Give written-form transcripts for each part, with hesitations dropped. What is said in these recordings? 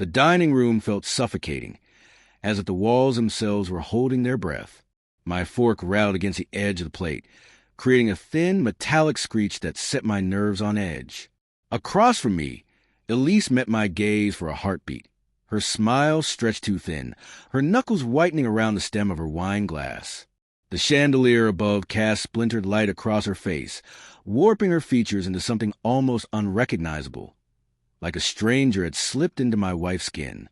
The dining room felt suffocating, as if the walls themselves were holding their breath. My fork rattled against the edge of the plate, creating a thin, metallic screech that set my nerves on edge. Across from me, Elise met my gaze for a heartbeat. Her smile stretched too thin, her knuckles whitening around the stem of her wine glass. The chandelier above cast splintered light across her face, warping her features into something almost unrecognizable, like a stranger had slipped into my wife's skin.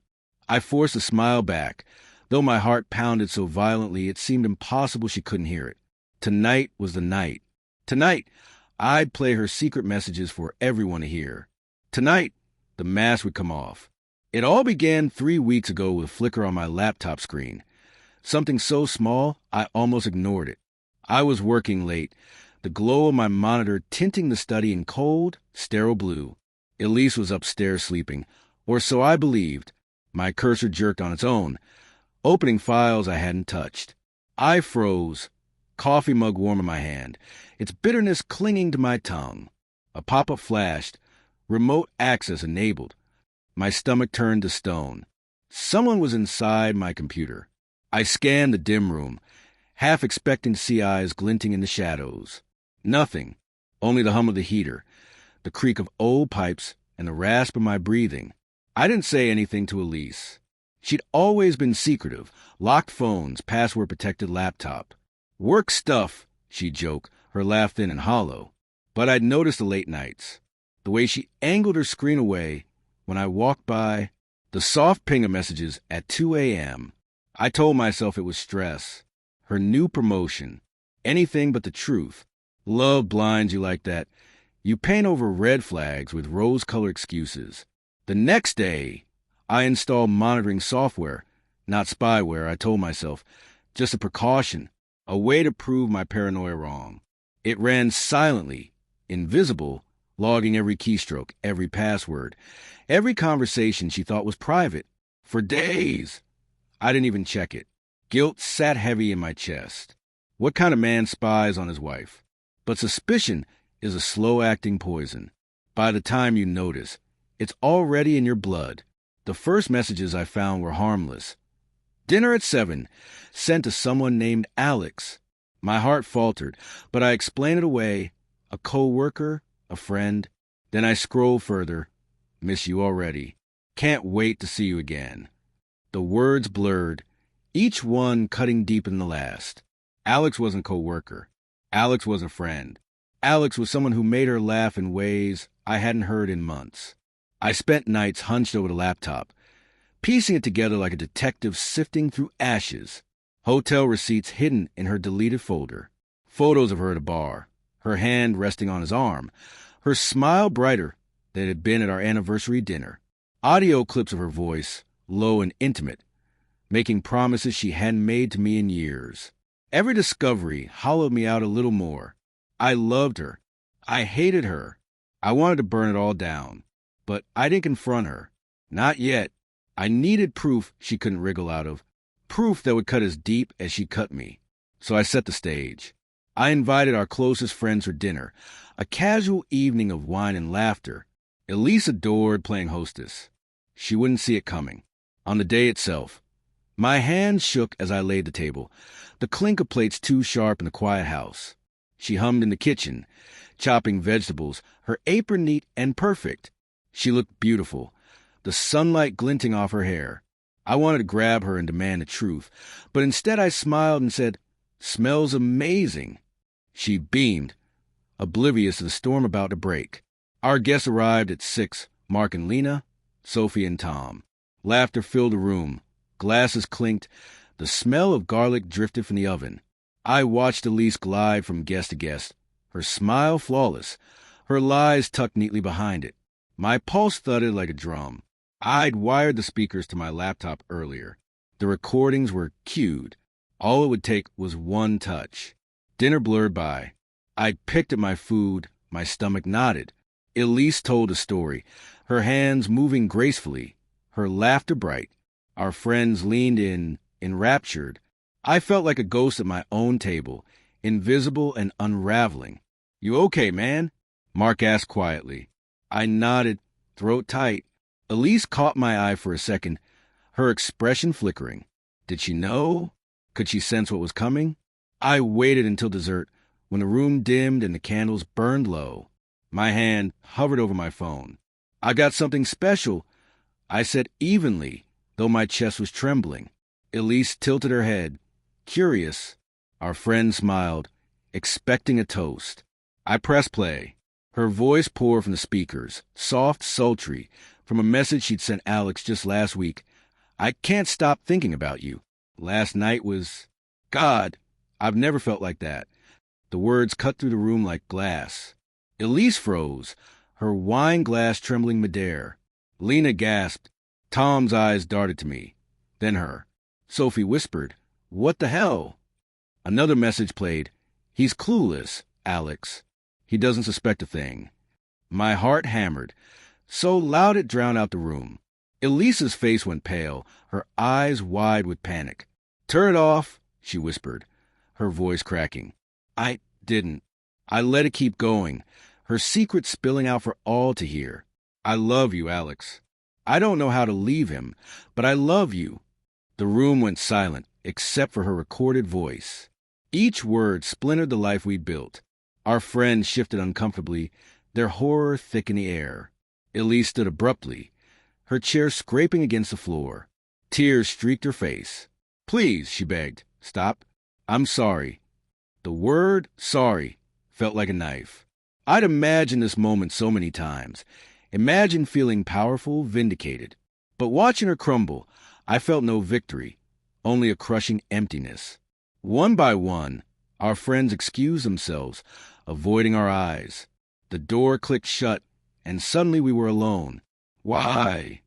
I forced a smile back, though my heart pounded so violently it seemed impossible she couldn't hear it. Tonight was the night. Tonight, I'd play her secret messages for everyone to hear. Tonight, the mask would come off. It all began 3 weeks ago with a flicker on my laptop screen. Something so small, I almost ignored it. I was working late, the glow of my monitor tinting the study in cold, sterile blue. Elise was upstairs sleeping, or so I believed. My cursor jerked on its own, opening files I hadn't touched. I froze, coffee mug warm in my hand, its bitterness clinging to my tongue. A pop-up flashed, remote access enabled. My stomach turned to stone. Someone was inside my computer. I scanned the dim room, half expecting to see eyes glinting in the shadows. Nothing, only the hum of the heater, the creak of old pipes, and the rasp of my breathing. I didn't say anything to Elise. She'd always been secretive, locked phones, password-protected laptop. Work stuff, she'd joke, her laugh thin and hollow. But I'd noticed the late nights, the way she angled her screen away when I walked by, the soft ping of messages at 2 a.m. I told myself it was stress, her new promotion, anything but the truth. Love blinds you like that. You paint over red flags with rose-colored excuses. The next day, I installed monitoring software, not spyware, I told myself, just a precaution, a way to prove my paranoia wrong. It ran silently, invisible, logging every keystroke, every password, every conversation she thought was private. For days, I didn't even check it. Guilt sat heavy in my chest. What kind of man spies on his wife? But suspicion is a slow-acting poison. By the time you notice, it's already in your blood. The first messages I found were harmless. Dinner at 7, sent to someone named Alex. My heart faltered, but I explained it away. A co-worker, a friend. Then I scrolled further. Miss you already. Can't wait to see you again. The words blurred, each one cutting deeper than the last. Alex wasn't a co-worker. Alex was a friend. Alex was someone who made her laugh in ways I hadn't heard in months. I spent nights hunched over the laptop, piecing it together like a detective sifting through ashes. Hotel receipts hidden in her deleted folder. Photos of her at a bar, her hand resting on his arm, her smile brighter than it had been at our anniversary dinner. Audio clips of her voice, low and intimate, making promises she hadn't made to me in years. Every discovery hollowed me out a little more. I loved her. I hated her. I wanted to burn it all down. But I didn't confront her. Not yet. I needed proof she couldn't wriggle out of. Proof that would cut as deep as she cut me. So I set the stage. I invited our closest friends for dinner, a casual evening of wine and laughter. Elise adored playing hostess. She wouldn't see it coming. On the day itself, my hands shook as I laid the table, the clink of plates too sharp in the quiet house. She hummed in the kitchen, chopping vegetables, her apron neat and perfect. She looked beautiful, the sunlight glinting off her hair. I wanted to grab her and demand the truth, but instead I smiled and said, "Smells amazing." She beamed, oblivious of the storm about to break. Our guests arrived at 6, Mark and Lena, Sophie and Tom. Laughter filled the room. Glasses clinked. The smell of garlic drifted from the oven. I watched Elise glide from guest to guest, her smile flawless, her lies tucked neatly behind it. My pulse thudded like a drum. I'd wired the speakers to my laptop earlier. The recordings were cued. All it would take was one touch. Dinner blurred by. I picked at my food. My stomach nodded. Elise told a story, her hands moving gracefully, her laughter bright. Our friends leaned in, enraptured. I felt like a ghost at my own table, invisible and unraveling. "You okay, man?" Mark asked quietly. I nodded, throat tight. Elise caught my eye for a second, her expression flickering. Did she know? Could she sense what was coming? I waited until dessert, when the room dimmed and the candles burned low. My hand hovered over my phone. I got something special, I said evenly, though my chest was trembling. Elise tilted her head, curious. Our friend smiled, expecting a toast. I pressed play. Her voice poured from the speakers, soft, sultry, from a message she'd sent Alex just last week. I can't stop thinking about you. Last night was... God, I've never felt like that. The words cut through the room like glass. Elise froze, her wine glass trembling midair. Lena gasped. Tom's eyes darted to me. Then her. Sophie whispered, "What the hell?" Another message played. "He's clueless, Alex. He doesn't suspect a thing." My heart hammered, so loud it drowned out the room. Elise's face went pale, her eyes wide with panic. "Turn it off," she whispered, her voice cracking. I didn't. I let it keep going, her secret spilling out for all to hear. "I love you, Alex. I don't know how to leave him, but I love you." The room went silent, except for her recorded voice. Each word splintered the life we'd built. Our friends shifted uncomfortably, their horror thick in the air. Elise stood abruptly, her chair scraping against the floor. Tears streaked her face. "Please," she begged, "stop. I'm sorry." The word sorry felt like a knife. I'd imagined this moment so many times. Imagined feeling powerful, vindicated. But watching her crumble, I felt no victory, only a crushing emptiness. One by one, our friends excused themselves, avoiding our eyes. The door clicked shut, and suddenly we were alone. "Why?"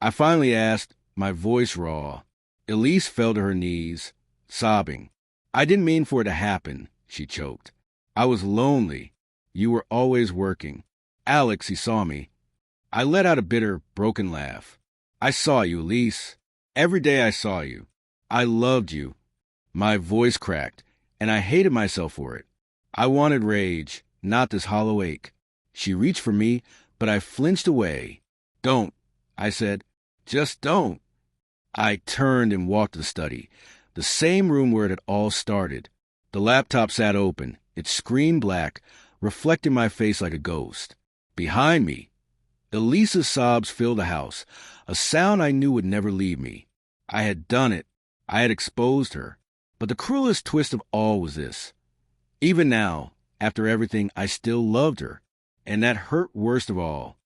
I finally asked, my voice raw. Elise fell to her knees, sobbing. "I didn't mean for it to happen," she choked. "I was lonely. You were always working. Alex, he saw me." I let out a bitter, broken laugh. "I saw you, Elise. Every day I saw you. I loved you." My voice cracked, and I hated myself for it. I wanted rage, not this hollow ache. She reached for me, but I flinched away. "Don't," I said. "Just don't." I turned and walked to the study, the same room where it had all started. The laptop sat open, its screen black, reflecting my face like a ghost. Behind me, Elisa's sobs filled the house, a sound I knew would never leave me. I had done it. I had exposed her. But the cruelest twist of all was this. Even now, after everything, I still loved her. And that hurt worst of all.